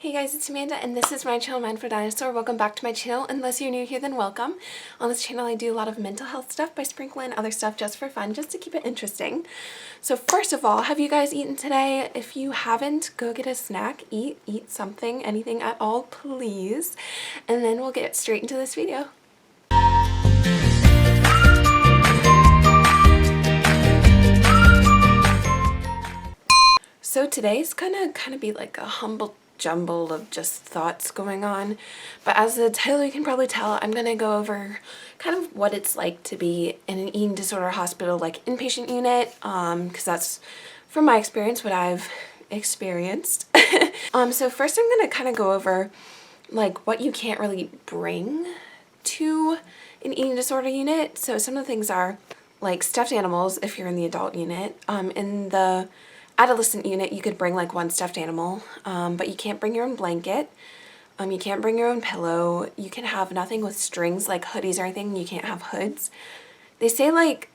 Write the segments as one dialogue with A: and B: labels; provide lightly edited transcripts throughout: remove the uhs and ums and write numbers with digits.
A: Hey guys, it's Amanda and this is my channel Mindful Dinosaur. Welcome back to my channel. Unless you're new here, then welcome. On this channel I do a lot of mental health stuff by sprinkling other stuff just for fun, just to keep it interesting. So first of all, have you guys eaten today? If you haven't, go get a snack, eat something, anything at all, please. And then we'll get straight into this video. So today's gonna kind of be like a humble jumble of just thoughts going on, but as the title you can probably tell, I'm gonna go over kind of what it's like to be in an eating disorder hospital, like inpatient unit, because that's from my experience what I've experienced. So first I'm gonna kind of go over like what you can't really bring to an eating disorder unit. So some of the things are like stuffed animals if you're in the adult unit. In the adolescent unit, you could bring like one stuffed animal, but you can't bring your own blanket. You can't bring your own pillow. You can have nothing with strings like hoodies or anything. You can't have hoods. They say like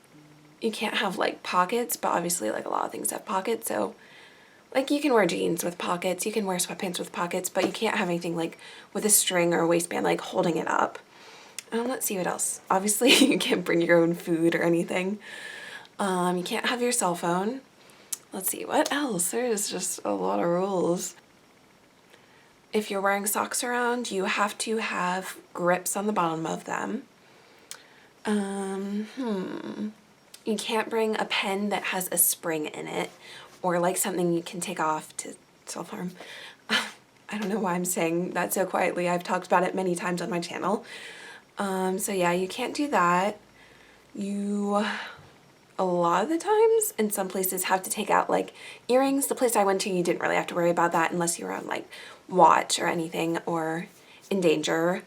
A: you can't have like pockets, but obviously like a lot of things have pockets. So like you can wear jeans with pockets, you can wear sweatpants with pockets, but you can't have anything like with a string or a waistband like holding it up. Let's see what else. Obviously you can't bring your own food or anything. You can't have your cell phone. Let's see, what else? There's just a lot of rules. If you're wearing socks around, you have to have grips on the bottom of them. You can't bring a pen that has a spring in it, or like something you can take off to self-harm. I don't know why I'm saying that so quietly. I've talked about it many times on my channel. So yeah, you can't do that. A lot of the times in some places have to take out like earrings. The place I went to, you didn't really have to worry about that unless you were on like watch or anything or in danger.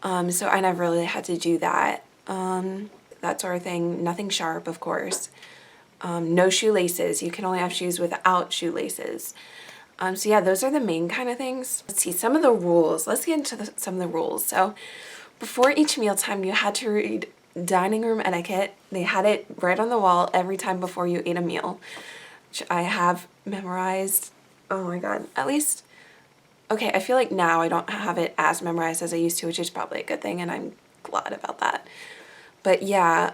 A: So I never really had to do that. That sort of thing. Nothing sharp, of course. No shoelaces. You can only have shoes without shoelaces. So yeah, those are the main kind of things. Let's see some of the rules. Let's get into some of the rules. So before each mealtime, you had to read dining room etiquette. They had it right on the wall every time before you ate a meal, which I have memorized. Oh my god, at least, okay, I feel like now I don't have it as memorized as I used to, which is probably a good thing, and I'm glad about that. But yeah,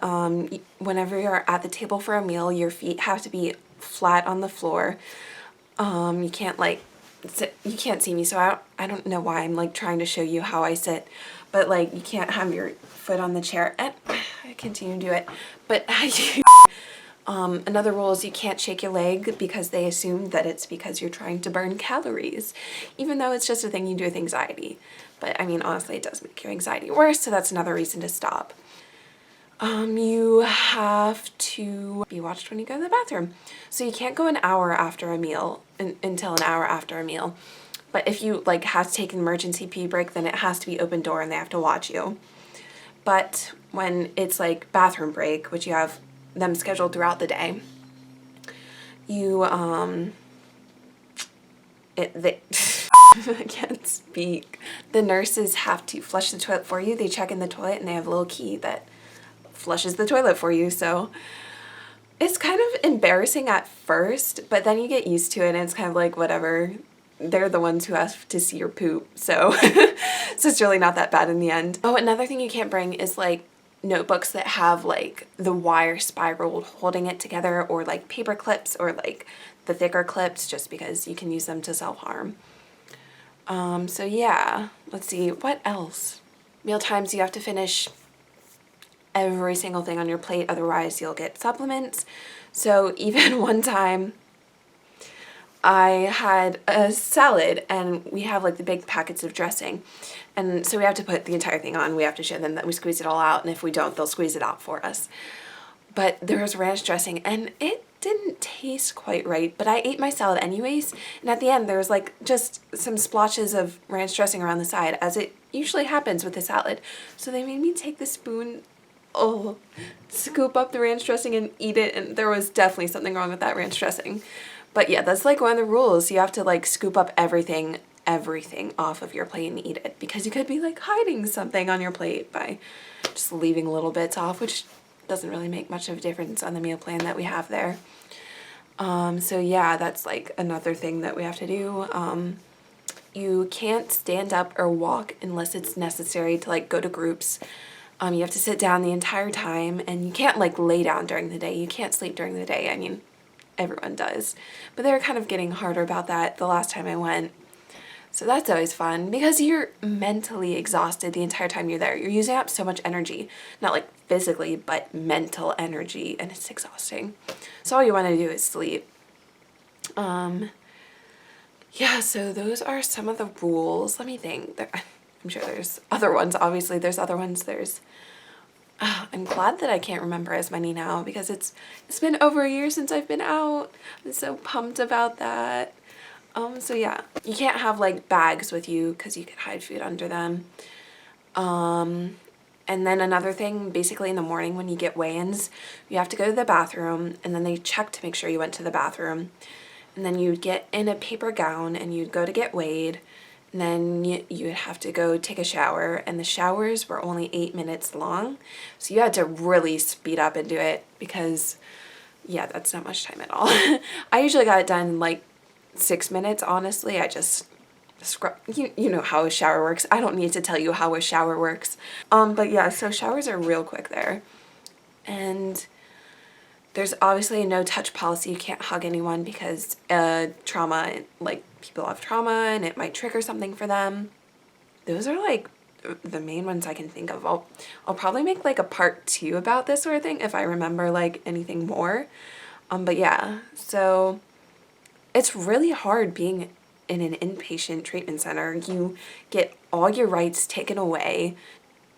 A: whenever you're at the table for a meal, your feet have to be flat on the floor. You can't like sit, you can't see me, so I don't know why I'm like trying to show you how I sit, but like you can't have your foot on the chair, and I continue to do it, but another rule is you can't shake your leg because they assume that it's because you're trying to burn calories, even though it's just a thing you do with anxiety. But I mean, honestly, it does make your anxiety worse, so that's another reason to stop. You have to be watched when you go to the bathroom. So you can't go an hour after a meal, until an hour after a meal. But if you like have to take an emergency pee break, then it has to be open door and they have to watch you. But when it's like bathroom break, which you have them scheduled throughout the day, you, I can't speak. The nurses have to flush the toilet for you. They check in the toilet and they have a little key that flushes the toilet for you. So it's kind of embarrassing at first, but then you get used to it and it's kind of like whatever. They're the ones who have to see your poop, so so it's really not that bad in the end. Oh, another thing you can't bring is like notebooks that have like the wire spiral holding it together, or like paper clips, or like the thicker clips, just because you can use them to self-harm. So yeah, let's see, what else? Meal times, you have to finish every single thing on your plate, otherwise you'll get supplements. So even one time I had a salad and we have like the big packets of dressing, and so we have to put the entire thing on. We have to show them that we squeeze it all out, and if we don't, they'll squeeze it out for us. But there was ranch dressing and it didn't taste quite right, but I ate my salad anyways, and at the end there was like just some splotches of ranch dressing around the side, as it usually happens with the salad. So they made me take the spoon, scoop up the ranch dressing and eat it, and there was definitely something wrong with that ranch dressing. But yeah, that's like one of the rules. You have to like scoop up everything off of your plate and eat it, because you could be like hiding something on your plate by just leaving little bits off, which doesn't really make much of a difference on the meal plan that we have there. So yeah, that's like another thing that we have to do. You can't stand up or walk unless it's necessary to like go to groups. You have to sit down the entire time, and you can't like lay down during the day. You can't sleep during the day. I mean, everyone does. But they were kind of getting harder about that the last time I went. So that's always fun because you're mentally exhausted the entire time you're there. You're using up so much energy, not like physically, but mental energy, and it's exhausting. So all you want to do is sleep. Yeah, so those are some of the rules. Let me think. I'm sure there's other ones. Obviously, there's other ones. I'm glad that I can't remember as many now because it's been over a year since I've been out. I'm so pumped about that. So yeah, you can't have like bags with you because you could hide food under them. And then another thing, basically in the morning when you get weigh-ins, you have to go to the bathroom, and then they check to make sure you went to the bathroom. And then you'd get in a paper gown and you'd go to get weighed. And then you'd have to go take a shower, and the showers were only 8 minutes long. So you had to really speed up and do it because, yeah, that's not much time at all. I usually got it done in like 6 minutes, honestly. I just scrub. You know how a shower works. I don't need to tell you how a shower works. But yeah, so showers are real quick there. And there's obviously a no touch policy. You can't hug anyone because trauma, like people have trauma and it might trigger something for them. Those are like the main ones I can think of. I'll probably make like a part 2 about this sort of thing if I remember like anything more. But yeah, so it's really hard being in an inpatient treatment center. You get all your rights taken away.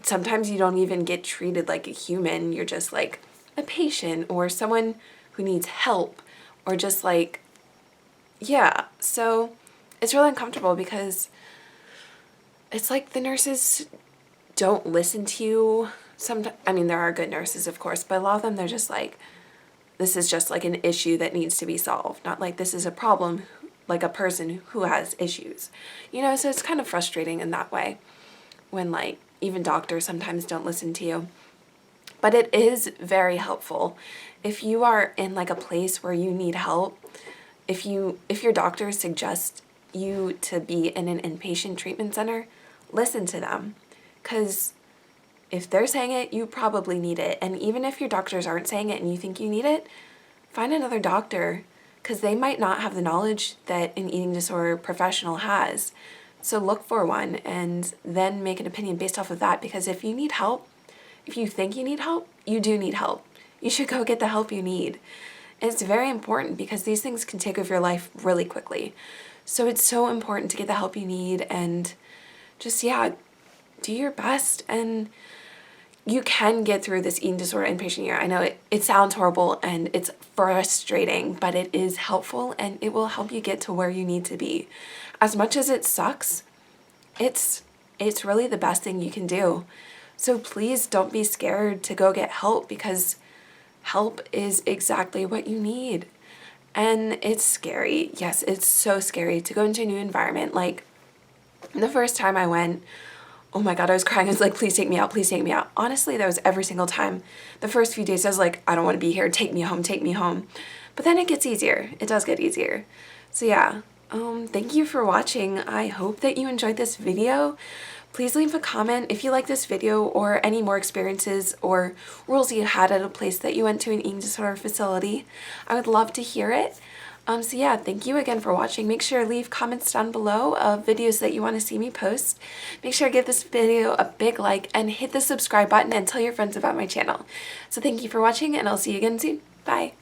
A: Sometimes you don't even get treated like a human. You're just like a patient or someone who needs help, or just like, yeah. So it's really uncomfortable because it's like the nurses don't listen to you. I mean, there are good nurses, of course, but a lot of them, they're just like, this is just like an issue that needs to be solved. Not like this is a problem, like a person who has issues, you know? So it's kind of frustrating in that way when like even doctors sometimes don't listen to you. But it is very helpful if you are in like a place where you need help. If your doctor suggests you to be in an inpatient treatment center, listen to them, because if they're saying it, you probably need it. And even if your doctors aren't saying it and you think you need it, find another doctor, because they might not have the knowledge that an eating disorder professional has. So look for one and then make an opinion based off of that, because if you need help, if you think you need help, you do need help. You should go get the help you need. And it's very important because these things can take over your life really quickly. So it's so important to get the help you need and just, yeah, do your best. And you can get through this eating disorder inpatient year. I know it sounds horrible and it's frustrating, but it is helpful and it will help you get to where you need to be. As much as it sucks, it's really the best thing you can do. So please don't be scared to go get help, because help is exactly what you need. And it's scary. Yes, it's so scary to go into a new environment. Like the first time I went, oh my God, I was crying. I was like, please take me out, please take me out. Honestly, that was every single time. The first few days I was like, I don't want to be here. Take me home, take me home. But then it gets easier. It does get easier. So yeah, thank you for watching. I hope that you enjoyed this video. Please leave a comment if you like this video or any more experiences or rules you had at a place that you went to an eating disorder facility. I would love to hear it. So yeah, thank you again for watching. Make sure to leave comments down below of videos that you want to see me post. Make sure to give this video a big like and hit the subscribe button and tell your friends about my channel. So thank you for watching, and I'll see you again soon. Bye.